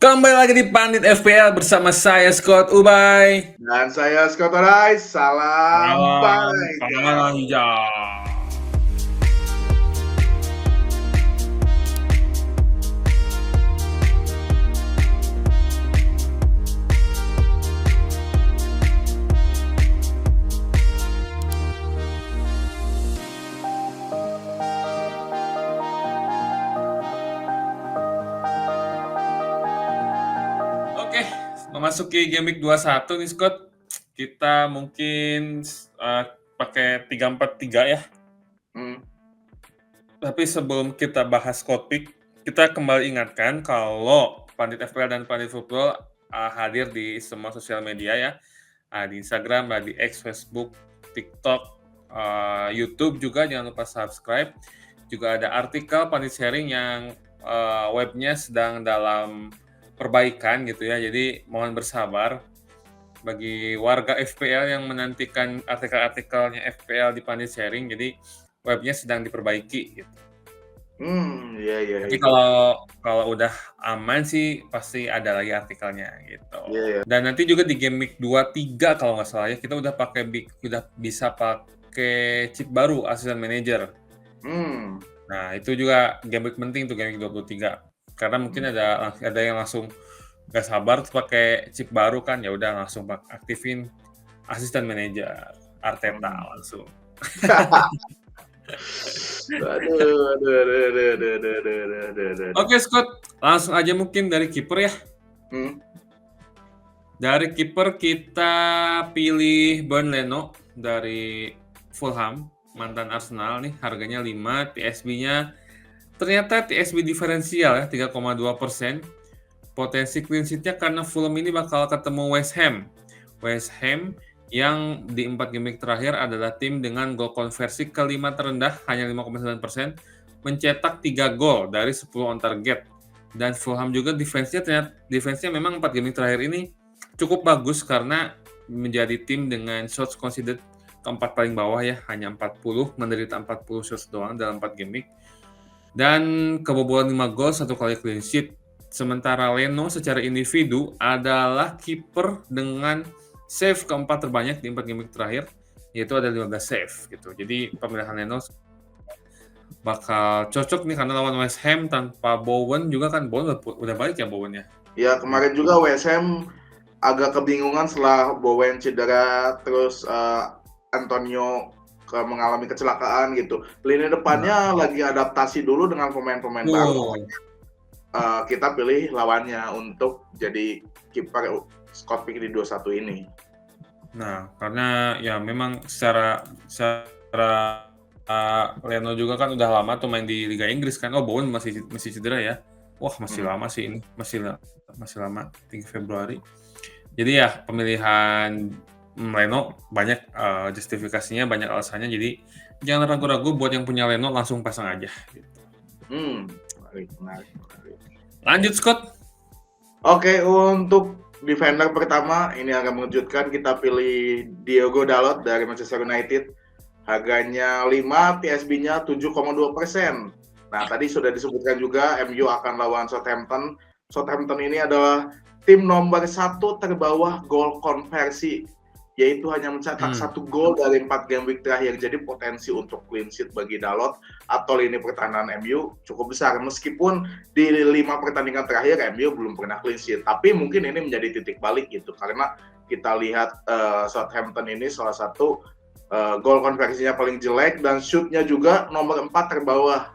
Kembali lagi di Pandit FPL bersama saya Scott Ubay. Dan saya Scott Orais, salam Malam, malam Panenjau. hijau. Oke, memasuki game week 21 nih Scott. Kita mungkin pakai 3-4-3 ya. Hmm, Tapi sebelum kita bahas Scott pick, kita kembali ingatkan kalau Pandit FPL dan Pandit Football hadir di semua sosial media ya. Di Instagram, di X, Facebook, TikTok, YouTube juga jangan lupa subscribe. Juga ada artikel Pandit Sharing yang webnya sedang dalam perbaikan gitu ya. Jadi mohon bersabar bagi warga FPL yang menantikan artikel-artikelnya FPL di Pandit Sharing. Jadi webnya sedang diperbaiki gitu. iya Nanti itu. kalau udah aman sih pasti ada lagi artikelnya gitu. Iya ya. Dan nanti juga di game week 23 kalau nggak salah ya, kita udah bisa pakai chip baru Assistant Manager. Hmm, Nah, itu juga game week penting tuh game week 23. Karena mungkin ada yang langsung nggak sabar tuh pakai chip baru kan, ya udah langsung aktifin Assistant Manager Arteta hmm. langsung. Aduh. Oke Scott, langsung aja mungkin dari kiper ya. Hmm, Dari kiper kita pilih Bernd Leno dari Fulham, mantan Arsenal nih, harganya 5, TSB-nya ternyata TSB diferensial ya, 3,2%. Potensi clean sheet-nya karena Fulham ini bakal ketemu West Ham. West Ham yang di 4 game week terakhir adalah tim dengan gol konversi kelima terendah, hanya 5,9%, mencetak 3 gol dari 10 on target. Dan Fulham juga defense-nya memang 4 game week terakhir ini cukup bagus karena menjadi tim dengan shots conceded keempat paling bawah ya, hanya 40, menderita 40 shots doang dalam 4 game week. Dan kebobolan 5 gol, 1 kali clean sheet. Sementara Leno secara individu adalah kiper dengan save keempat terbanyak di 4 game week terakhir, yaitu ada 15 save gitu. Jadi pemilihan Leno bakal cocok nih karena lawan West Ham tanpa Bowen juga kan. Bowen udah balik ya Bowen ya. ya kemarin juga West Ham agak kebingungan setelah Bowen cedera, terus Antonio mengalami kecelakaan gitu. Lini depannya lagi adaptasi dulu dengan pemain-pemain baru. Kita pilih lawannya untuk jadi kiper Scott Pick di 21 ini. Nah, karena ya memang secara Leno juga kan udah lama tuh main di Liga Inggris kan. Oh, Bowen masih cedera ya. Wah, masih lama sih ini. Masih lama, 3 Februari. Jadi ya pemilihan Leno banyak justifikasinya, banyak alasannya. Jadi jangan ragu-ragu buat yang punya Leno langsung pasang aja gitu. Menarik. Lanjut Scott. Oke, untuk defender pertama ini agak mengejutkan, kita pilih Diogo Dalot dari Manchester United. Harganya 5, TSB-nya 7,2%. Nah, tadi sudah disebutkan juga MU akan lawan Southampton. Southampton ini adalah tim nomor 1 terbawah gol konversi, yaitu hanya mencetak 1 gol dari 4 game week terakhir. Jadi potensi untuk clean sheet bagi Dalot atau lini pertahanan MU cukup besar. Meskipun di 5 pertandingan terakhir MU belum pernah clean sheet. Tapi mungkin ini menjadi titik balik gitu. Karena kita lihat Southampton ini salah satu gol konversinya paling jelek dan shoot-nya juga nomor 4 terbawah.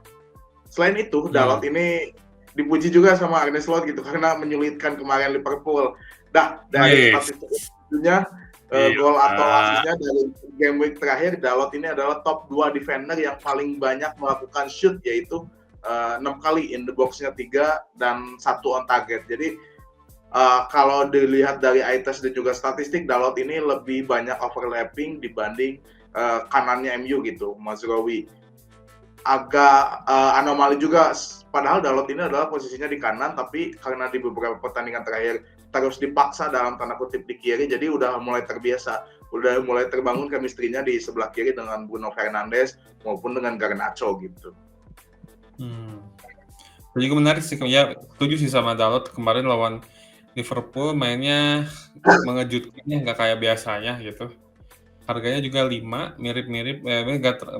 Selain itu, Dalot ini dipuji juga sama Arne Slot gitu karena menyulitkan kemarin Liverpool. Dari statistiknya gol atau asisnya dari game week terakhir, Dalot ini adalah top 2 defender yang paling banyak melakukan shoot, yaitu 6 kali, in the box-nya 3 dan 1 on target. Jadi kalau dilihat dari eye test dan juga statistik, Dalot ini lebih banyak overlapping dibanding kanannya MU gitu, Mazraoui. Agak anomali juga, padahal Dalot ini adalah posisinya di kanan, tapi karena di beberapa pertandingan terakhir terus dipaksa dalam tanda kutip di kiri, jadi udah mulai terbiasa, udah mulai terbangun chemistry-nya di sebelah kiri dengan Bruno Fernandes maupun dengan Garnacho gitu. itu juga menarik sih, ya setuju sih sama Dalot kemarin lawan Liverpool mainnya mengejutkan ya, nggak kayak biasanya gitu. Harganya juga 5, mirip-mirip,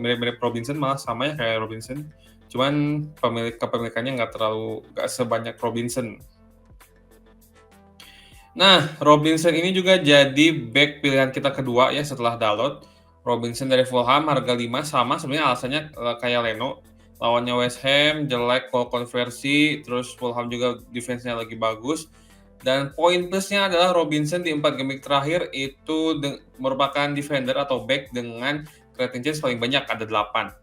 mirip-mirip Robinson, malah sama ya kayak Robinson. Cuman kepemilikannya nggak sebanyak Robinson. Nah, Robinson ini juga jadi back pilihan kita kedua ya setelah Dalot. Robinson dari Fulham harga 5 sama sebenarnya alasannya kayak Leno. Lawannya West Ham, jelek goal konversi, terus Fulham juga defense-nya lagi bagus. Dan poin plusnya adalah Robinson di 4 game terakhir itu merupakan defender atau back dengan creating chance paling banyak, ada 8.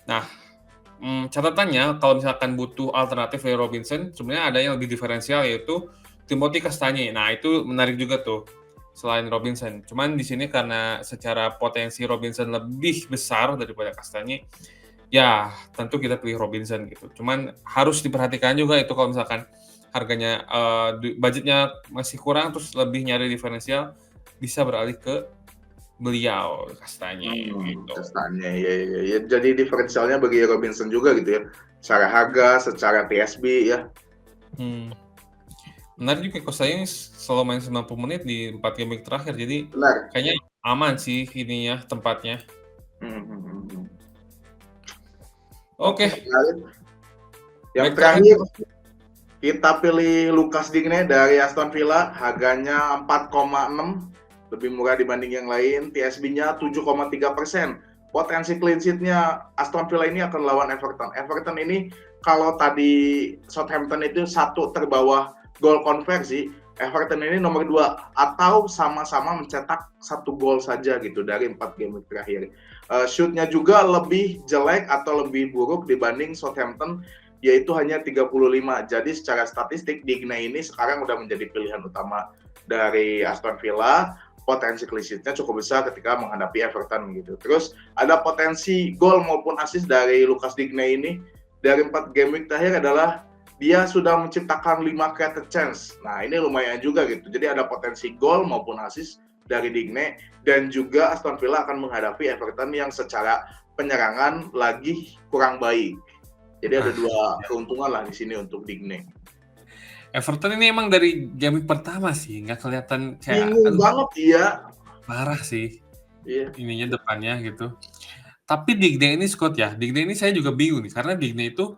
Nah, catatannya kalau misalkan butuh alternatif dari Robinson, sebenarnya ada yang lebih diferensial yaitu Timothy Castagne. Nah, itu menarik juga tuh selain Robinson. Cuman di sini karena secara potensi Robinson lebih besar daripada Castagne, ya tentu kita pilih Robinson gitu. Cuman harus diperhatikan juga itu kalau misalkan harganya budgetnya masih kurang terus lebih nyari diferensial, bisa beralih ke beliau Castagne gitu. Kesannya ya. Jadi diferensialnya bagi Robinson juga gitu ya. Secara harga, secara TSB ya. Menarik juga Castagne selalu main 90 menit di 4 game terakhir, jadi Benar. kayaknya aman sih ininya tempatnya. Oke. Yang terakhir kita pilih Lucas Digne dari Aston Villa, harganya 4,6, lebih murah dibanding yang lain. TSB-nya 7,3%. Potensi clean sheet-nya Aston Villa ini akan lawan Everton. Everton ini kalau tadi Southampton itu satu terbawah gol konversi, Everton ini nomor 2 atau sama-sama mencetak 1 gol saja gitu dari 4 game terakhir. Shoot-nya juga lebih jelek atau lebih buruk dibanding Southampton, yaitu hanya 35. Jadi secara statistik Digne ini sekarang udah menjadi pilihan utama dari Aston Villa. Potensi clean sheet-nya cukup besar ketika menghadapi Everton gitu. Terus ada potensi gol maupun assist dari Lucas Digne ini. Dari 4 game week terakhir adalah dia sudah menciptakan 5 created chance. Nah, ini lumayan juga gitu. Jadi ada potensi gol maupun assist dari Digne, dan juga Aston Villa akan menghadapi Everton yang secara penyerangan lagi kurang baik. Jadi ada 2 keuntungan lah di sini untuk Digne. Everton ini emang dari game pertama sih nggak kelihatan kayak bingung banget iya. Parah sih. Iya. Ininya depannya gitu. Tapi Digne ini Scott ya, Digne ini saya juga bingung nih karena Digne itu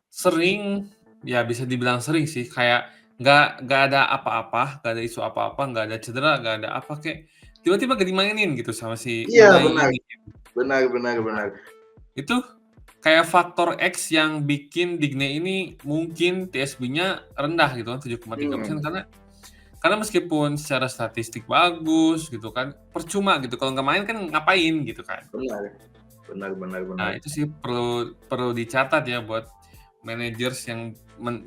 sering, ya bisa dibilang sering sih, kayak nggak ada apa-apa, nggak ada isu apa-apa, nggak ada cedera, nggak ada apa, kayak tiba-tiba gak dimainin gitu sama si Iya, Unai benar. ini. Benar. Itu kayak faktor X yang bikin Digne ini mungkin TSB-nya rendah gitu kan, 7,3%, karena meskipun secara statistik bagus gitu kan, percuma gitu kalau nggak main kan ngapain gitu kan. Benar. Nah, itu sih perlu dicatat ya buat managers yang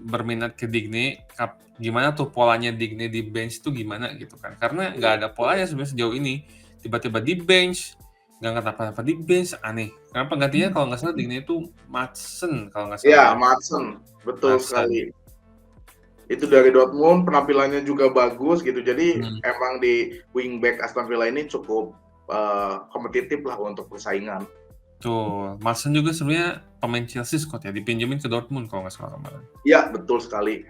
berminat ke Digne, gimana tuh polanya Digne di bench tuh gimana gitu kan. Karena nggak ada polanya sebenarnya sejauh ini. Tiba-tiba di bench, nggak ngapa-ngapa di bench, aneh. Karena penggantinya kalau nggak salah Digne itu Maatsen kalau nggak salah. Iya, Maatsen, betul sekali. Itu dari Dortmund, penampilannya juga bagus gitu. Jadi emang di wingback Aston Villa ini cukup kompetitif lah untuk persaingan. Tuh, Maatsen juga sebenarnya pemain Chelsea Scott ya, dipinjemin ke Dortmund kalau nggak salah kemarin. Iya, betul sekali.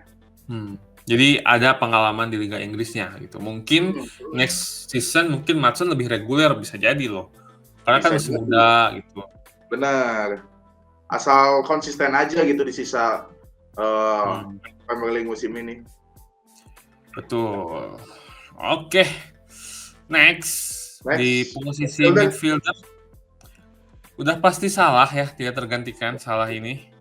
Jadi ada pengalaman di Liga Inggrisnya gitu. Mungkin next season mungkin Maatsen lebih reguler, bisa jadi loh. Karena kan masih muda gitu. Benar. Asal konsisten aja gitu di sisa Premier League musim ini. Betul. Oke. Next. Di posisi midfielder. Udah pasti Salah ya, tidak tergantikan Salah ini.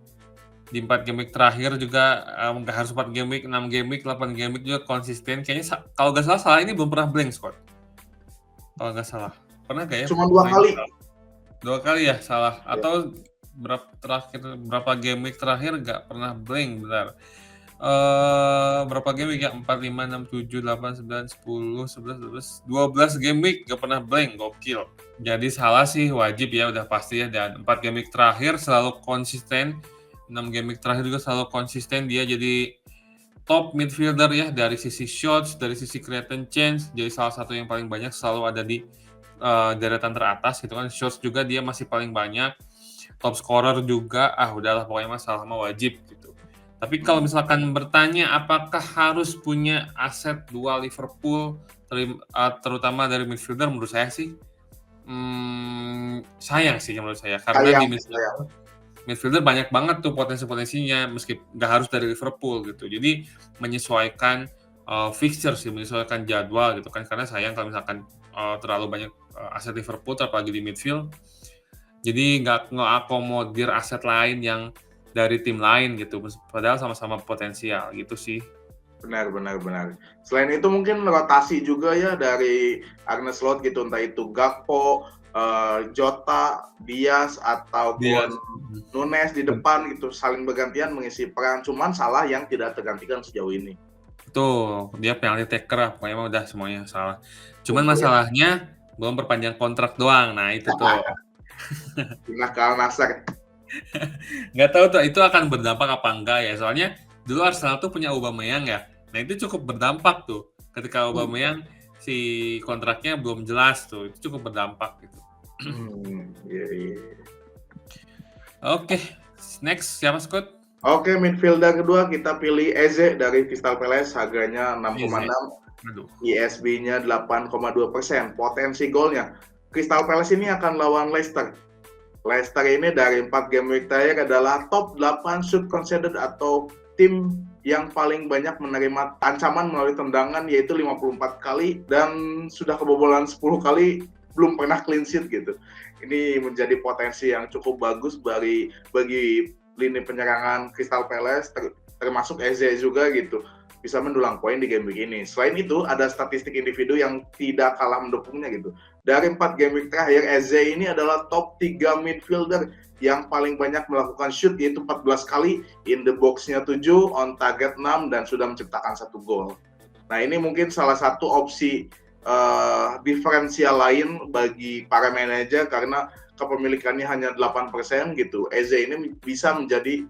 Di 4 game week terakhir juga nggak harus 4 game week, 6 game week, 8 game week juga konsisten. Kayaknya kalau nggak salah Salah ini belum pernah blank, Scott. Kalau nggak salah. Pernah nggak ya? Cuma 2 kali. 2 kali ya Salah. Atau berapa game week terakhir nggak pernah blank, benar. Berapa game week ya? 4, 5, 6, 7, 8, 9, 10, 11, 12 game week nggak pernah blank, gokil. Jadi Salah sih wajib ya, udah pasti ya. Dan 4 game week terakhir selalu konsisten, 6 game week terakhir juga selalu konsisten. Dia jadi top midfielder ya, dari sisi shots, dari sisi creating chance, jadi salah satu yang paling banyak, selalu ada di deretan teratas gitu kan. Shots juga dia masih paling banyak, top scorer juga, udahlah pokoknya Salah mah wajib gitu. Tapi kalau misalkan bertanya apakah harus punya aset 2 Liverpool, terutama dari midfielder, menurut saya sih, sayang sih menurut saya. Karena di Sayang, sayang. midfielder banyak banget tuh potensi-potensinya, meski nggak harus dari Liverpool gitu. Jadi menyesuaikan fixture sih, menyesuaikan jadwal gitu kan. Karena sayang kalau misalkan terlalu banyak aset Liverpool, apalagi di midfield. Jadi nggak ngeakomodir aset lain yang dari tim lain gitu, padahal sama-sama potensial gitu sih. Benar, benar, benar. Selain itu mungkin rotasi juga ya dari Arne Slot gitu, entah itu Gakpo, Jota, Diaz, Dia ataupun Nunes di depan gitu, saling bergantian mengisi peran. Cuman salah yang tidak tergantikan sejauh ini. Tuh, dia penalti taker lah, pokoknya udah semuanya salah. Cuman masalahnya belum perpanjang kontrak doang, nah itu tuh. Pindah ke Al Nassr. Nggak tahu tuh itu akan berdampak apa enggak ya, soalnya dulu Arsenal tuh punya Aubameyang ya, nah itu cukup berdampak tuh. Ketika Aubameyang si kontraknya belum jelas tuh, itu cukup berdampak gitu. Iya, iya. Oke, next siapa Scott? Oke, midfielder kedua kita pilih Eze dari Crystal Palace, harganya 6,6, Aduh. ISB-nya 8,2%. Potensi golnya, Crystal Palace ini akan lawan Leicester. Leicester ini dari 4 game week terakhir adalah top 8 shoot conceded atau tim yang paling banyak menerima ancaman melalui tendangan, yaitu 54 kali, dan sudah kebobolan 10 kali, belum pernah clean sheet gitu. Ini menjadi potensi yang cukup bagus bagi lini penyerangan Crystal Palace, termasuk Eze juga gitu, bisa mendulang poin di game week ini. Selain itu, ada statistik individu yang tidak kalah mendukungnya gitu. Dari 4 game week terakhir, Eze ini adalah top 3 midfielder yang paling banyak melakukan shoot, yaitu 14 kali, in the box-nya 7, on target 6, dan sudah menciptakan 1 gol. Nah, ini mungkin salah satu opsi diferensial lain bagi para manajer, karena kepemilikannya hanya 8% gitu. Eze ini bisa menjadi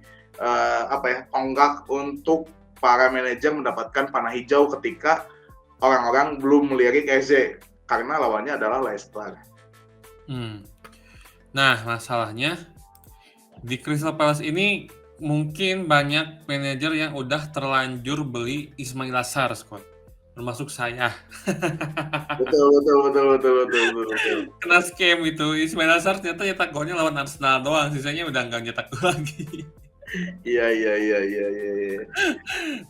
tonggak untuk para manajer mendapatkan panah hijau ketika orang-orang belum melirik Eze, karena lawannya adalah Leicester. Nah, masalahnya di Crystal Palace ini mungkin banyak manajer yang udah terlanjur beli Ismail Assar, Scott. Termasuk saya. Betul. Kena scam itu. Ismail Assar ternyata nyetak golnya lawan Arsenal doang. Sisanya udah nggak nyetak gol lagi. Iya.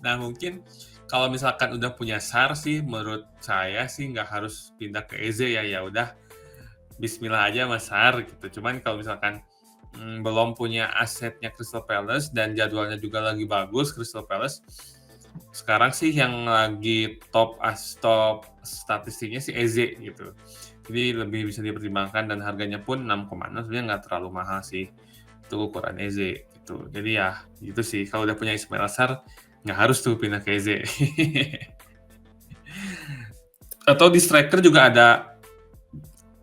Nah, mungkin kalau misalkan udah punya Sar sih, menurut saya sih nggak harus pindah ke Eze ya. Ya udah, Bismillah aja Mas Sar gitu. Cuman kalau misalkan belum punya asetnya Crystal Palace dan jadwalnya juga lagi bagus Crystal Palace, sekarang sih yang lagi top statistiknya si Eze gitu. Jadi lebih bisa dipertimbangkan dan harganya pun 6,6 sebenarnya nggak terlalu mahal sih untuk ukuran Eze gitu. Jadi ya gitu sih, kalau udah punya Ismail Assar nggak harus tuh pindah ke Eze. Atau di striker juga ada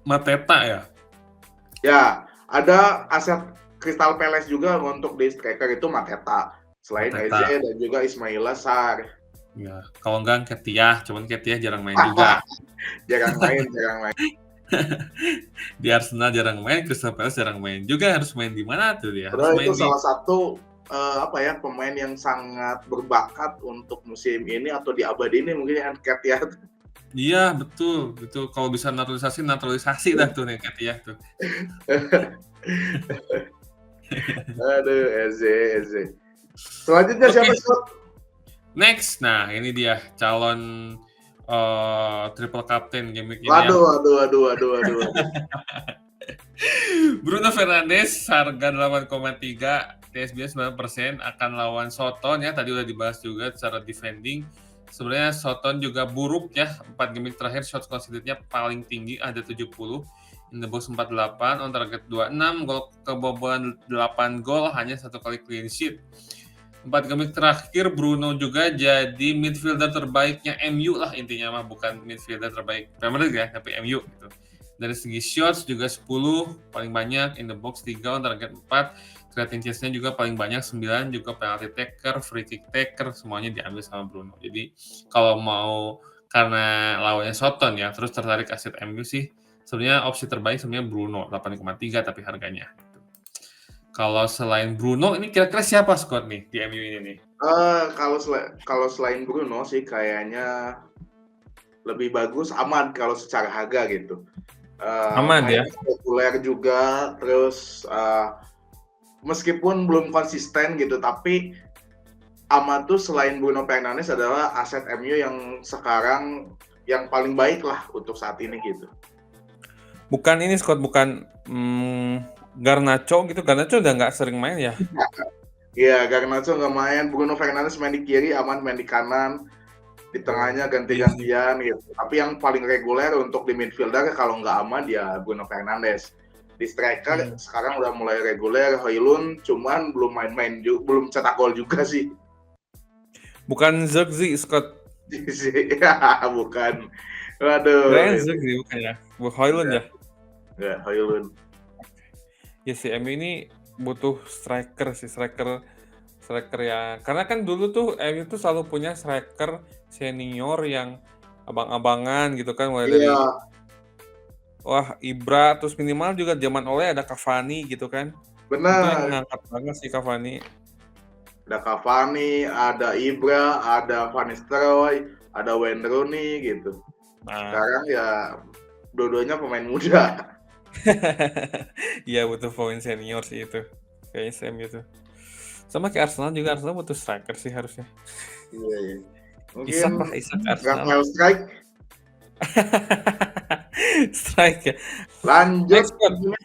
Mateta ya? Ya, ada aset Crystal Palace juga untuk di striker itu Mateta. Selain Eze dan juga Ismail Assar. Ya, kalau enggak Nketiah, cuman Nketiah jarang main juga. jarang main. Di Arsenal jarang main, Crystal Palace jarang main juga. Harus main di mana tuh dia? Padahal itu salah satu pemain yang sangat berbakat untuk musim ini atau di abad ini mungkin ya, Nketiah. Iya, betul. Kalau bisa naturalisasi dah tuh Nketiah tuh. Aduh, Eze. Selanjutnya siapa, Scott? Next, nah ini dia calon triple captain game week ini. Waduh. Bruno Fernandes harga 8,3, TSB 9%, akan lawan Soton ya. Tadi udah dibahas juga secara defending. Sebenarnya Soton juga buruk ya. 4 game week terakhir shot conceded-nya paling tinggi, ada 70. In the box 48, on target 26, gol kebobolan 8 gol, hanya 1 kali clean sheet. 4 game terakhir Bruno juga jadi midfielder terbaiknya MU lah, intinya mah, bukan midfielder terbaik Premier League ya, tapi MU gitu. Dari segi shots juga 10, paling banyak, in the box 3, on target 4, creating chance-nya juga paling banyak 9, juga penalty taker, free kick taker, semuanya diambil sama Bruno. Jadi kalau mau karena lawannya Soton ya, terus tertarik aset MU sih, sebenarnya opsi terbaik sebenarnya Bruno 8,3 tapi harganya. Kalau selain Bruno, ini kira-kira siapa Scott nih di MU ini nih? Kalau selain Bruno sih kayaknya lebih bagus Aman kalau secara harga gitu. Aman ya? Mainnya populer juga, terus meskipun belum konsisten gitu, tapi Aman tuh selain Bruno Fernandes adalah aset MU yang sekarang yang paling baik lah untuk saat ini gitu. Bukan ini Scott, bukan Garnacho gitu. Garnacho udah nggak sering main ya? Iya, Garnacho nggak main, Bruno Fernandes main di kiri, Aman main di kanan, di Oh, tengahnya iya sih. ganti-gantian gitu. Tapi yang paling reguler untuk di midfielder kalau nggak Aman dia Bruno Fernandes. Di striker Hmm. sekarang udah mulai reguler Højlund, cuman belum main-main belum cetak gol juga sih. Bukan Zirkzee, Scott. Bukan. Waduh, Kirain itu Zirkzee bukan ya? Højlund ya? enggak Højlund. Ya si MU ini butuh striker sih, striker ya. Karena kan dulu tuh MU tuh selalu punya striker senior yang abang-abangan gitu kan, mulai dari Iya, Ibra, terus minimal juga zaman Ole ada Cavani gitu kan. Itu yang benar. ngangkat banget sih Cavani. Ada Cavani, ada Ibra, ada Van Nistelrooy, ada Wayne Rooney gitu. Nah, Sekarang ya dua-duanya pemain muda. iya butuh pemain senior sih itu. Kayak MU tuh. Sama kayak Arsenal juga, Arsenal butuh striker sih harusnya. Iya, iya. Mungkin Isak lah, Isak Arsenal. Rafael Strike Strike ya. lanjut. Next one.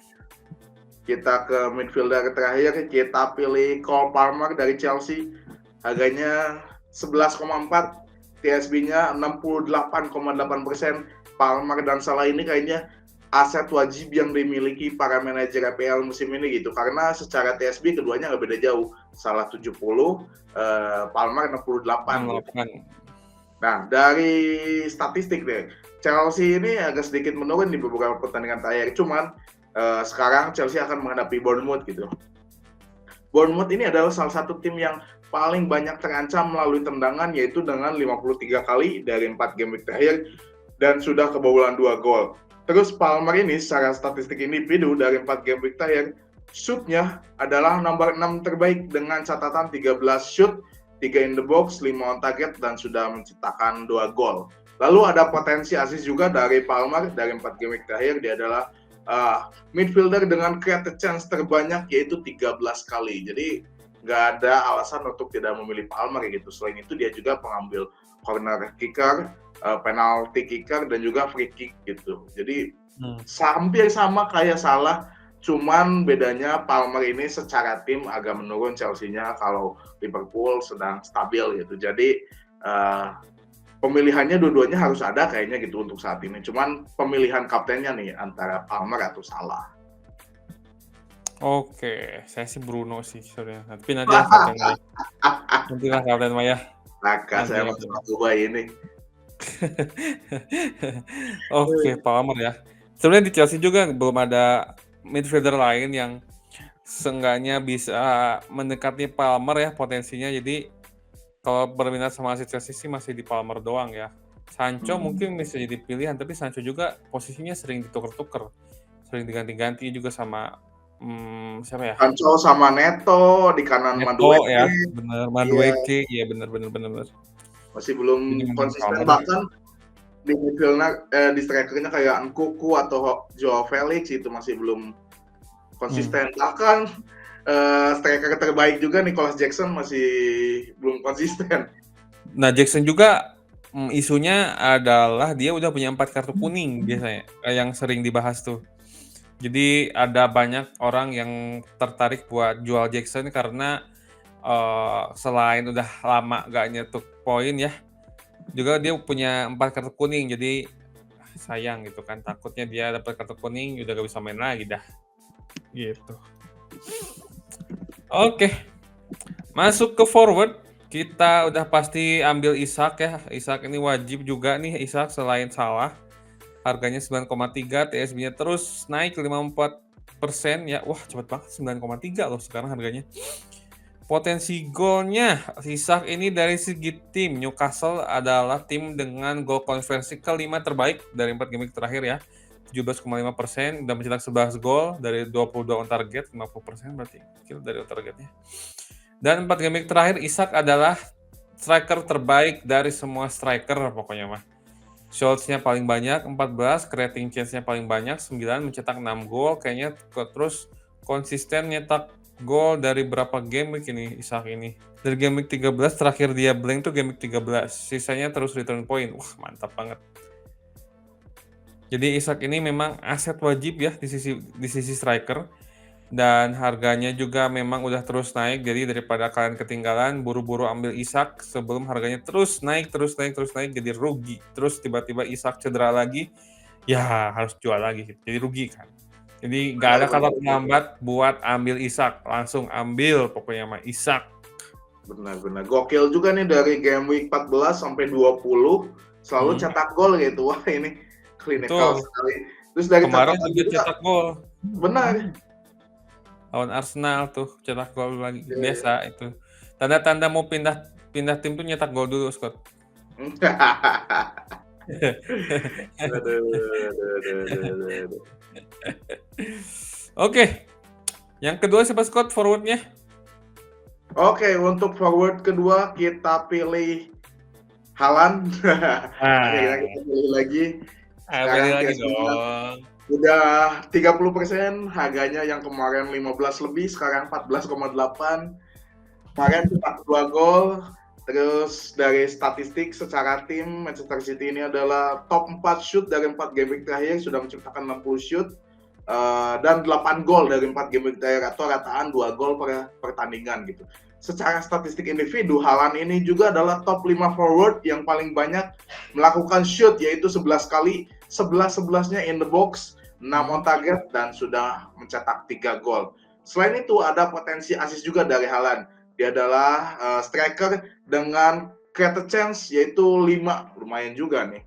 Kita ke midfielder terakhir, kita pilih Cole Palmer dari Chelsea. Harganya 11,4, TSB-nya 68,8%. Palmer dan Salah ini kayaknya aset wajib yang dimiliki para manajer EPL musim ini gitu. Karena secara TSB keduanya nggak beda jauh. Salah 70, Palmer 68 gitu. 68. Nah, dari statistik deh, Chelsea ini agak sedikit menurun di beberapa pertandingan terakhir. Cuman sekarang Chelsea akan menghadapi Bournemouth gitu. Bournemouth ini adalah salah satu tim yang paling banyak terancam melalui tendangan, yaitu dengan 53 kali dari 4 game week terakhir dan sudah kebobolan 2 gol. Terus Palmer ini secara statistik individu dari 4 game week terakhir, shoot-nya adalah nomor 6 terbaik dengan catatan 13 shoot, 3 in the box, 5 on target, dan sudah menciptakan 2 gol. Lalu ada potensi assist juga dari Palmer dari 4 game week terakhir, dia adalah midfielder dengan created chance terbanyak yaitu 13 kali. Jadi nggak ada alasan untuk tidak memilih Palmer gitu. Selain itu dia juga pengambil corner kicker, penalty kicker, dan juga free kick gitu. Jadi hampir sama kayak Salah, cuman bedanya Palmer ini secara tim agak menurun, Chelsea-nya kalau Liverpool sedang stabil gitu. Jadi pemilihannya dua-duanya harus ada kayaknya gitu untuk saat ini. Cuman pemilihan kaptennya nih antara Palmer atau Salah. Oke, saya sih Bruno sih sebenarnya. Tapi nanti lah kapten Maya. Nanti lah kapten Maya. Kakak Nanti saya kapten masuk Maya. Dubai ini. Oke, Palmer ya. Sebenarnya di Chelsea juga belum ada midfielder lain yang seenggaknya bisa mendekati Palmer ya potensinya. Jadi kalau berminat sama si Chelsea sih masih di Palmer doang ya. Sancho mungkin bisa jadi pilihan, tapi Sancho juga posisinya sering ditukar-tukar, sering diganti-ganti juga sama siapa ya? Sancho sama Neto di kanan Neto ya, Madueke. bener, Iya, Madueke, iya bener. masih Jadi belum mending konsisten, Palmer lah. bahkan di midfieldnya di strikernya kayak Nkunku atau Joao Felix itu masih belum konsisten. Bahkan striker terbaik juga Nicholas Jackson masih belum konsisten. Nah, Jackson juga isunya adalah dia udah punya 4 kartu kuning biasanya, yang sering dibahas tuh. Jadi ada banyak orang yang tertarik buat jual Jackson karena selain udah lama gak nyetuk poin ya, juga dia punya 4 kartu kuning. Jadi sayang gitu kan, takutnya dia dapat kartu kuning udah gak bisa main lagi dah. Gitu. Oke, masuk ke forward. Kita udah pasti ambil Isak ya. Isak ini wajib juga nih, Isak selain Salah. Harganya 9,3, TSB-nya terus naik 54% ya. Wah, cepet banget 9,3 loh sekarang harganya. Potensi golnya Isak ini dari segi tim, Newcastle adalah tim dengan gol konversi kelima terbaik dari 4 game terakhir ya. 17,5% dan mencetak 11 gol dari 22 on target, 50% berarti kill dari on targetnya. Dan 4 game week terakhir Isak adalah striker terbaik dari semua striker pokoknya mah. Shots-nya paling banyak 14, creating chance-nya paling banyak 9, mencetak 6 gol. Kayaknya terus konsisten nyetak gol dari berapa game week ini Isak ini. Dari game week 13 terakhir dia blank tuh game week 13. Sisanya terus return point. Wah, mantap banget. Jadi Isak ini memang aset wajib ya di sisi striker. Dan harganya juga memang udah terus naik, jadi daripada kalian ketinggalan, buru-buru ambil Isak sebelum harganya terus naik, jadi rugi. Terus tiba-tiba Isak cedera lagi, ya harus jual lagi, jadi rugi kan. Jadi nggak ada kata terlambat buat ambil Isak, langsung ambil pokoknya mah Isak. Benar-benar gokil juga nih dari game week 14 sampai 20 selalu cetak gol gitu. Wah, ini klinikal sekali. Terus dari kemarin catatan juga cetak gol. Benar. Lawan Arsenal tuh cetak gol lagi. Biasa itu. Tanda-tanda mau pindah tim tuh nyetak gol dulu, Scott. Oke. Yang kedua siapa, Scott, forward-nya? Oke, untuk forward kedua kita pilih Haaland. Akhirnya kita pilih lagi. Pilih lagi dong. Udah 30%, harganya yang kemarin 15 lebih, sekarang 14,8. Kemarin cetak 2 gol. Terus dari statistik secara tim, Manchester City ini adalah top 4 shoot dari 4 game week terakhir, sudah menciptakan 60 shoot. Dan 8 gol dari 4 game week terakhir, atau rataan 2 gol per pertandingan gitu. Secara statistik individu, Haaland ini juga adalah top 5 forward yang paling banyak melakukan shoot, yaitu 11 kali, 11-11-nya in the box, 6 on target, dan sudah mencetak 3 gol. Selain itu, ada potensi assist juga dari Haaland. Dia adalah striker dengan created chance, yaitu 5. Lumayan juga nih.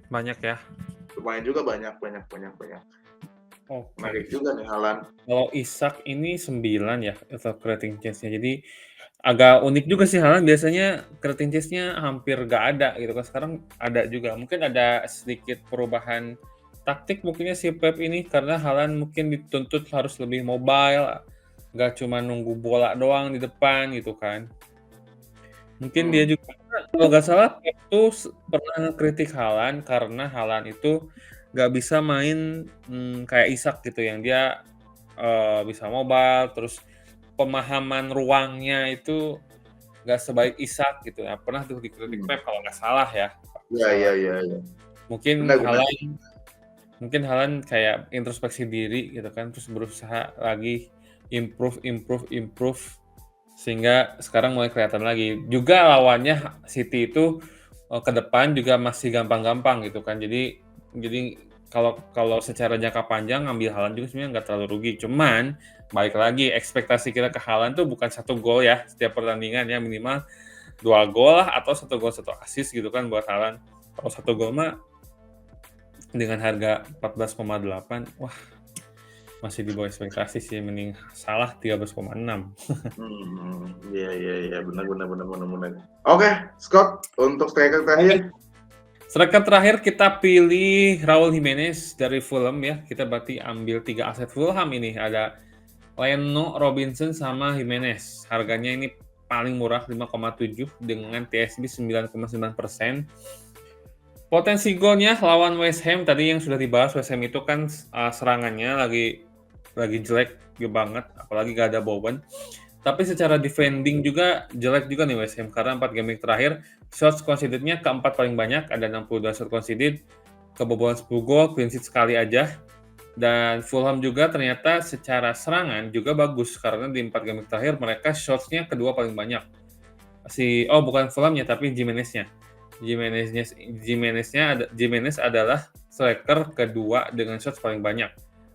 Banyak ya? Lumayan juga, banyak. Menarik juga nih Haaland. Kalau Isak ini 9 ya, atau creating chance-nya. Jadi agak unik juga sih Haaland, biasanya creating chance-nya hampir nggak ada gitu kan. Sekarang ada juga. Mungkin ada sedikit perubahan taktik mungkinnya si Pep ini, karena Haaland mungkin dituntut harus lebih mobile, nggak cuma nunggu bola doang di depan gitu kan. Mungkin dia juga, kalau nggak salah Pep tuh pernah kritik Haaland karena Haaland itu nggak bisa main kayak Isak gitu, yang dia bisa mobile, terus pemahaman ruangnya itu nggak sebaik Isak gitu ya. Pernah tuh dikritik Pep kalau nggak salah ya. Iya. Mungkin Haaland kayak introspeksi diri gitu kan, terus berusaha lagi improve sehingga sekarang mulai kelihatan lagi. Juga lawannya City itu ke depan juga masih gampang-gampang gitu kan. Jadi kalau secara jangka panjang ngambil Haaland juga sebenarnya nggak terlalu rugi. Cuman balik lagi, ekspektasi kita ke Haaland tuh bukan 1 gol ya setiap pertandingan ya, minimal 2 gol lah, atau 1 gol 1 assist gitu kan buat Haaland. Kalau 1 gol mah dengan harga 14,8, wah masih di bawah ekspektasi sih, mending salah 13,6. Iya, benar. Oke, Scott, untuk striker terakhir. Striker terakhir kita pilih Raul Jimenez dari Fulham ya. Kita berarti ambil 3 aset Fulham ini. Ada Leno, Robinson, sama Jimenez. Harganya ini paling murah 5,7 dengan TSB 9,9%. Potensi golnya lawan West Ham tadi yang sudah dibahas. West Ham itu kan serangannya lagi jelek banget, apalagi gak ada Bowen. Tapi secara defending juga jelek juga nih West Ham, karena 4 game terakhir shots conceded-nya keempat paling banyak, ada 62 shot conceded, kebobolan 10 gol, clean sheet sekali aja. Dan Fulham juga ternyata secara serangan juga bagus, karena di 4 game terakhir mereka shots-nya kedua paling banyak. Bukan Fulham-nya, tapi Jimenez-nya. Jimenez adalah striker kedua dengan shots paling banyak.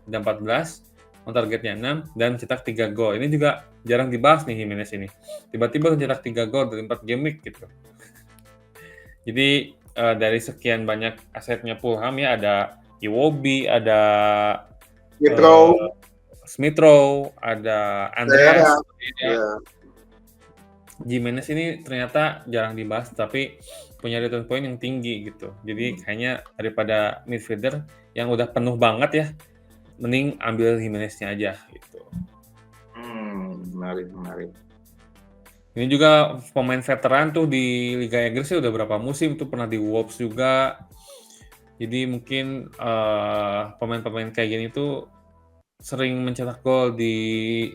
Ada 14, on targetnya 6, dan cetak 3 gol. Ini juga jarang dibahas nih Jimenez ini. Tiba-tiba cetak 3 gol dari 4 game week gitu. Jadi dari sekian banyak asetnya Fulham ya, ada Iwobi, ada Smith Rowe, ada Andreas. Jimenez ini ternyata jarang dibahas, tapi punya return point yang tinggi gitu. Jadi kayaknya daripada midfielder yang udah penuh banget ya, mending ambil Jimenez-nya aja gitu. Menarik. Ini juga pemain veteran tuh di Liga Inggris udah berapa musim tuh, pernah di Wolves juga. Jadi mungkin pemain-pemain kayak gini tuh sering mencetak gol di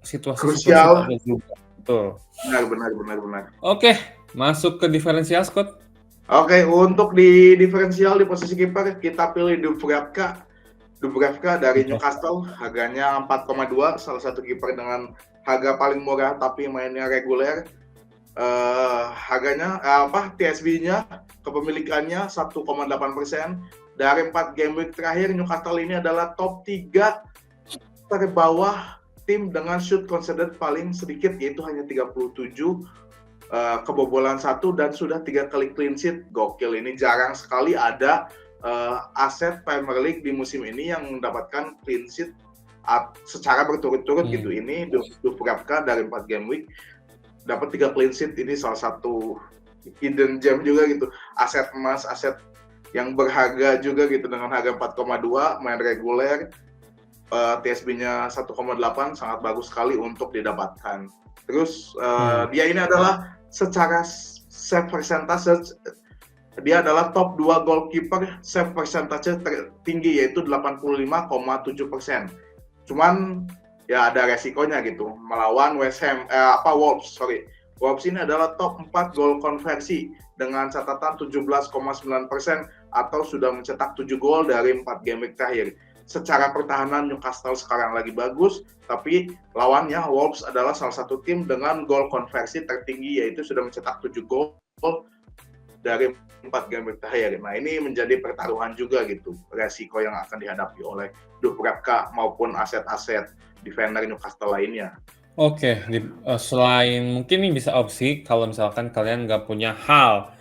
situasi-situasi Krusial. terakhir juga. Betul. Benar. Oke, masuk ke diferensial, Scott. Oke, untuk di diferensial di posisi kiper kita pilih Dubravka dari Newcastle, harganya 4,2, salah satu kiper dengan harga paling murah tapi mainnya reguler. Harganya TSB-nya, kepemilikannya 1,8%. Dari 4 game week terakhir, Newcastle ini adalah top 3 terbawah tim dengan shoot conceded paling sedikit, yaitu hanya 37, kebobolan 1 dan sudah 3 kali clean sheet. Gokil, ini jarang sekali ada aset Premier League di musim ini yang mendapatkan clean sheet secara berturut-turut gitu. Ini Dubravka dari 4 game week dapat 3 clean sheet, ini salah satu hidden gem juga gitu, aset emas, aset yang berharga juga gitu, dengan harga 4,2, main reguler, TSB-nya 1,8, sangat bagus sekali untuk didapatkan. Terus dia ini adalah secara save percentage, dia adalah top 2 goalkeeper save percentage tertinggi, yaitu 85,7%. Cuman ya ada resikonya gitu, melawan Wolves. Wolves ini adalah top 4 gol konversi dengan catatan 17,9% atau sudah mencetak 7 gol dari 4 game week terakhir. Secara pertahanan Newcastle sekarang lagi bagus, tapi lawannya Wolves adalah salah satu tim dengan gol konversi tertinggi, yaitu sudah mencetak 7 gol dari 4 game week terakhir. Nah, ini menjadi pertaruhan juga gitu, resiko yang akan dihadapi oleh Dubravka maupun aset-aset defender Newcastle lainnya. Oke, selain mungkin ini bisa opsi kalau misalkan kalian nggak punya hal,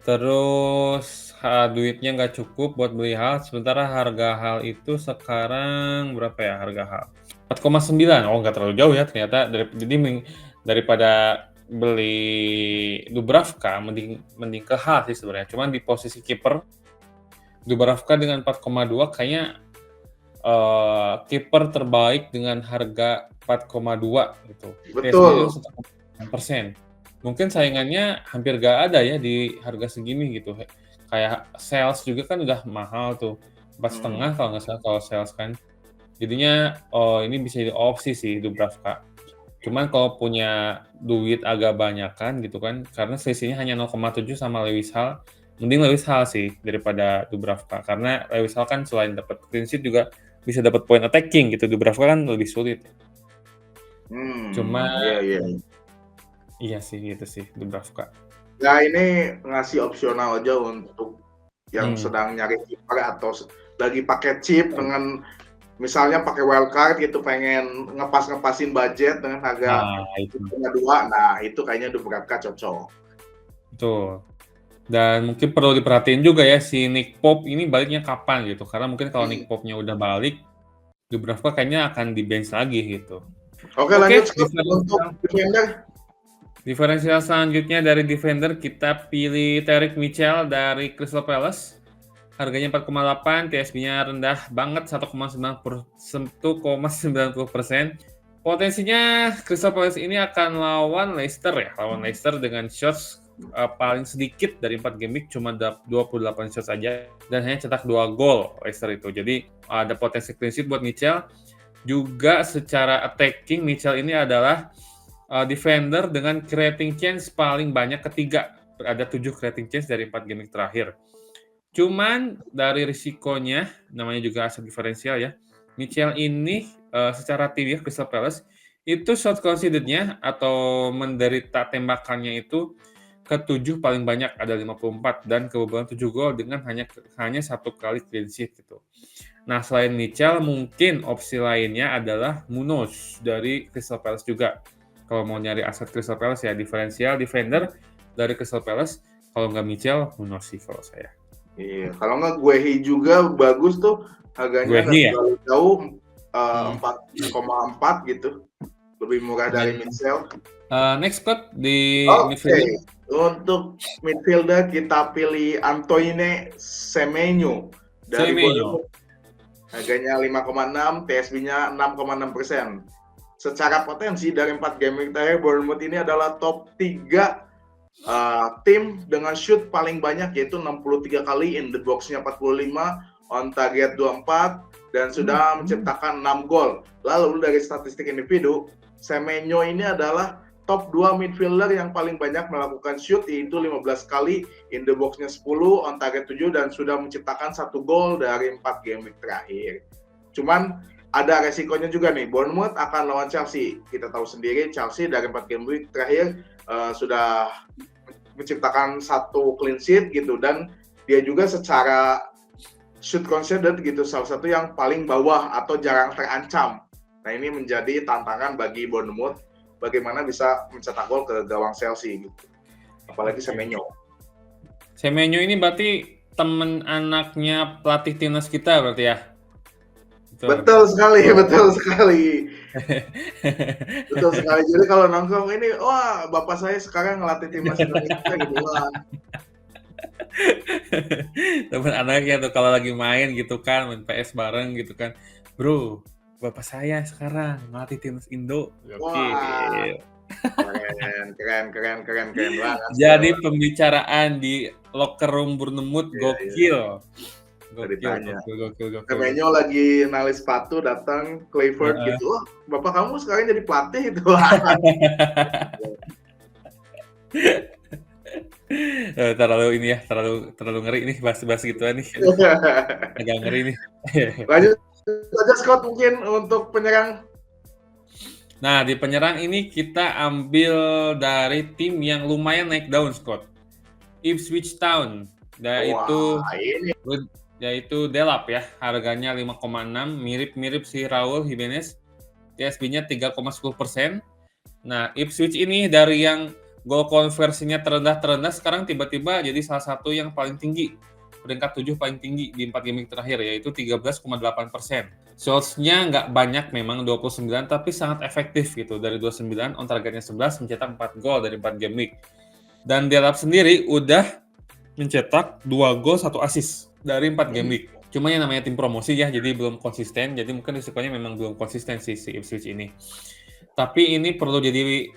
terus duitnya nggak cukup buat beli hal, sementara harga hal itu sekarang berapa ya harga hal? 4,9. Oh, nggak terlalu jauh ya ternyata. Jadi daripada beli Dubravka, mending ke hal sih sebenarnya. Cuman di posisi kiper, Dubravka dengan 4,2 kayaknya kiper terbaik dengan harga 4,2 gitu. Betul. 1,9%. Mungkin saingannya hampir gak ada ya di harga segini gitu. Kayak Sales juga kan udah mahal tuh, 4,5 kalau nggak salah kalau Sales kan. Jadinya ini bisa jadi opsi sih Dubravka. Cuman kalau punya duit agak banyakan gitu kan, karena selisihnya hanya 0,7 sama Lewis Hall, mending Lewis Hall sih daripada Dubravka. Karena Lewis Hall kan selain dapat clean sheet juga bisa dapat point attacking gitu. Dubravka kan lebih sulit. Cuma iya sih gitu sih Dubravka. Nah, ini ngasih opsional aja untuk yang sedang nyari kiper atau lagi pakai chip dengan misalnya pakai wildcard gitu, pengen ngepasin budget dengan harga 1,2. Nah, itu kayaknya Dubravka cocok. Betul. Dan mungkin perlu diperhatiin juga ya si Nick Pope ini baliknya kapan gitu. Karena mungkin kalau Nick Pope-nya udah balik, Dubravka kayaknya akan di bench lagi gitu. Oke, lanjut untuk defender. Diferensial selanjutnya dari defender kita pilih Tyrick Mitchell dari Crystal Palace. Harganya 4,8, TSB-nya rendah banget 1,90%. Potensinya Crystal Palace ini akan lawan Leicester ya. Lawan Leicester dengan shots paling sedikit dari 4 game week, cuma 28 shots aja dan hanya cetak 2 gol Leicester itu. Jadi ada potensi clean sheet buat Mitchell. Juga secara attacking, Mitchell ini adalah defender dengan creating chance paling banyak, ketiga. Ada 7 creating chance dari 4 game week terakhir. Cuman dari risikonya, namanya juga aset diferensial ya, Mitchell ini secara tim ya Crystal Palace, itu shot conceded-nya atau menderita tembakannya itu ke-7 paling banyak, ada 54, dan kebobolan 7 gol dengan hanya 1 kali clean sheet gitu. Nah, selain Mitchell, mungkin opsi lainnya adalah Munoz dari Crystal Palace juga. Kalau mau nyari aset Crystal Palace ya, diferensial defender dari Crystal Palace. Kalau nggak Mitchell, Munoz sih kalau saya. Iya, kalau nggak Guehi juga bagus tuh, harganya nggak terlalu jauh, 4,4 gitu, lebih murah dari Mitchell. Next Scott di midfielder. Untuk midfielder kita pilih Antoine Semenyo dari Bournemouth. Harganya 5,6, TSB-nya 6,6%. secara potensi dari 4 game week terakhir, Bournemouth ini adalah top 3 tim dengan shoot paling banyak, yaitu 63 kali, in the box-nya 45, on target 24, dan sudah menciptakan 6 gol. Lalu dari statistik individu, Semenyo ini adalah top 2 midfielder yang paling banyak melakukan shoot, yaitu 15 kali, in the box-nya 10, on target 7, dan sudah menciptakan 1 gol dari 4 game week terakhir. Cuman ada resikonya juga nih, Bournemouth akan lawan Chelsea. Kita tahu sendiri Chelsea dari 4 game week terakhir sudah menciptakan 1 clean sheet gitu, dan dia juga secara shoot conceded gitu salah satu yang paling bawah atau jarang terancam. Nah, ini menjadi tantangan bagi Bournemouth bagaimana bisa mencetak gol ke gawang Chelsea gitu. Apalagi Semenyo. Semenyo ini berarti temen anaknya pelatih timnas kita berarti ya? Betul sekali, betul sekali. Betul sekali. Jadi kalau nongkrong ini, wah bapak saya sekarang ngelatih timnas Indonesia gitu lah. Temen anaknya tuh kalau lagi main gitu kan, main PS bareng gitu kan, bro, bapak saya sekarang ngelatih timnas Indo. Wah, keren banget. Jadi pembicaraan di locker room Bournemouth gokil. Gokil. Semenyo lagi nalis sepatu, datang Clifford gitu, wah bapak kamu sekarang jadi pelatih itu. Terlalu ini ya, terlalu ngeri nih bahas gituan nih. Agak ngeri nih. Lanjut aja Scott, mungkin untuk penyerang. Nah, di penyerang ini kita ambil dari tim yang lumayan naik daun, Scott. Ipswich Town. Yaitu Delap ya, harganya 5,6, mirip-mirip si Raul Jimenez. TSB-nya 3,10%. Nah, Ipswich ini dari yang gol konversinya terendah sekarang tiba-tiba jadi salah satu yang paling tinggi, peringkat 7 paling tinggi di 4 game terakhir, yaitu 13,8%. Shots-nya nggak banyak memang, 29, tapi sangat efektif gitu. Dari 29, on targetnya 11, mencetak 4 gol dari 4 game week. Dan Delap sendiri udah mencetak 2 gol, 1 assist dari 4 game week. Cuma yang namanya tim promosi ya, jadi belum konsisten. Jadi mungkin risikonya memang belum konsisten si Ipswich ini. Tapi ini perlu jadi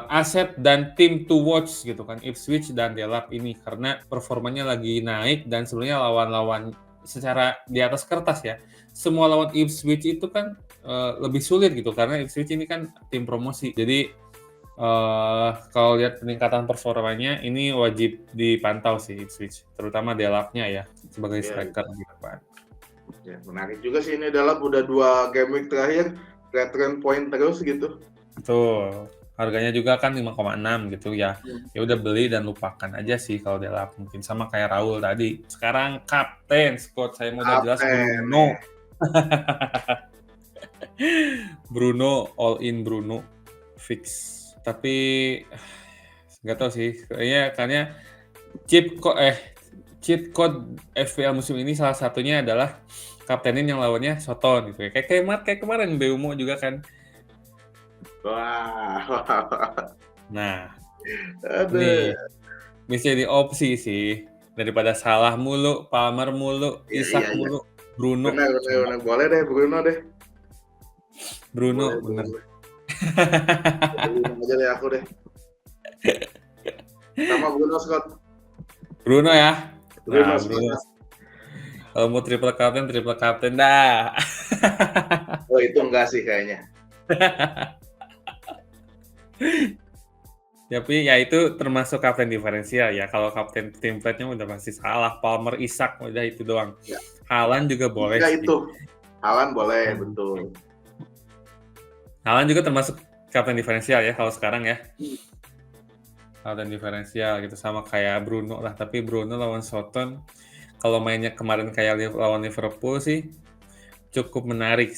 aset dan tim to watch gitu kan, Ipswich dan Delap ini, karena performanya lagi naik dan sebenarnya lawan-lawan secara di atas kertas ya, semua lawan Ipswich itu kan lebih sulit gitu, karena Ipswich ini kan tim promosi. Jadi kalau lihat peningkatan performanya ini wajib dipantau sih Ipswich, terutama Delapnya ya sebagai striker di depan. Ya, menarik juga sih ini, Delap udah 2 game week terakhir return point terus gitu. Betul. Harganya juga kan 5,6 gitu ya. Ya udah beli dan lupakan aja sih kalau Delap, mungkin sama kayak Raul tadi. Sekarang kapten Scott, saya mau udah jelas Bruno. Bruno, all in Bruno fix. Tapi nggak tahu sih, kayaknya cheat code FPL musim ini salah satunya adalah kaptenin yang lawannya Soton gitu ya. Kayak kemarin Beumo juga kan. Wah. Nah, ini bisa jadi opsi sih, daripada Salah mulu, Palmer mulu, Isak mulu, Bruno. Benar. Boleh deh Bruno deh. Bruno bener. Bruno aja deh aku deh. Sama Bruno Scott. Bruno ya. Bruno. Kalau mau triple captain dah. Oh itu enggak sih kayaknya. Tapi ya itu termasuk kapten diferensial ya. Kalau kapten template-nya udah pasti Salah, Palmer, Isak, udah itu doang. Ya. Haaland juga boleh sih. Itu. Haaland boleh, betul. Haaland juga termasuk kapten diferensial ya kalau sekarang ya. Kapten diferensial gitu, sama kayak Bruno lah. Tapi Bruno lawan Soton, kalau mainnya kemarin kayak lawan Liverpool sih, cukup menarik.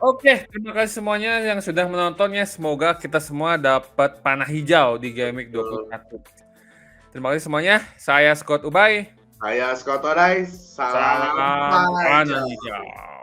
Oke, terima kasih semuanya yang sudah menontonnya. Semoga kita semua dapat panah hijau di Game Week 21. Terima kasih semuanya. Saya Scott Ubay. Saya Scott Odai. Salam panah hijau.